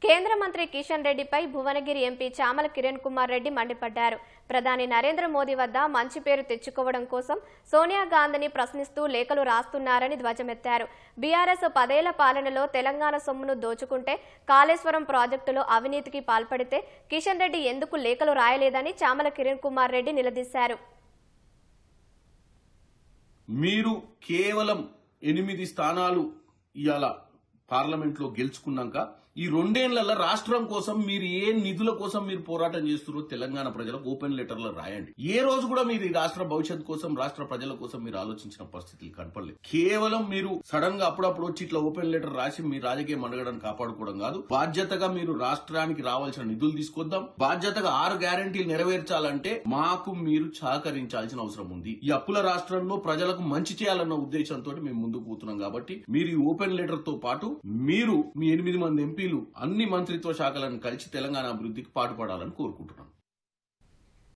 కేంద్ర మంత్రి కిషన్ రెడ్డిపై భువనగిరి ఎంపీ చామల కిరణ్ కుమార్ రెడ్డి మండిపడ్డారు. ప్రధాని నరేంద్ర మోదీ వద్ద మంచి పేరు తెచ్చుకోవడం కోసం సోనియా గాంధీని ప్రశ్నిస్తూ లేఖలు రాస్తున్నారని ధ్వజమెత్తారు. బీఆర్ఎస్ 10 ఏళ్ల పాలనలో తెలంగాణ సొమ్మును దోచుకుంటే, కాళేశ్వరం ప్రాజెక్టులో అవినీతికి పాల్పడితే కిషన్ రెడ్డి ఎందుకు లేఖలు రాయలేదని చామల కిరణ్ కుమార్ రెడ్డి నిలదీశారు. మీరు కేవలం 8 స్థానాలు ఇవాళ పార్లమెంట్ లో గెలుచుకున్నాక ఈ 2 ఏళ్లలో రాష్ట్రం కోసం మీరు ఏ నిధుల కోసం మీరు పోరాటం చేస్తున్నారో తెలంగాణ ప్రజలకు ఓపెన్ లెటర్లో రాయండి. ఏ రోజు కూడా మీరు ఈ రాష్ట్ర భవిష్యత్తు కోసం, రాష్ట్ర ప్రజల కోసం మీరు ఆలోచించిన పరిస్థితులు కనపడలేదు. కేవలం మీరు సడన్ గా అప్పుడప్పుడు వచ్చి ఇట్లా ఓపెన్ లెటర్ రాసి మీ రాజకీయ మనుగడను కాపాడుకోవడం కాదు. బాధ్యతగా మీరు రాష్ట్రానికి రావాల్సిన నిధులు తీసుకొద్దాం. బాధ్యతగా 6 గ్యారంటీలు నెరవేర్చాలంటే మాకు మీరు సహకరించాల్సిన అవసరం ఉంది. ఈ అప్పుల రాష్ట్రంలో ప్రజలకు మంచి చేయాలన్న ఉద్దేశంతో మేము ముందుకు పోతున్నాం. కాబట్టి మీరు ఈ ఓపెన్ లెటర్ తో పాటు మీరు మీ 8 మంది ఎంపీలు అన్ని మంత్రిత్వ శాఖలను కలిసి తెలంగాణ అభివృద్ధికి పాటుపడాలని కోరుకుంటున్నాం.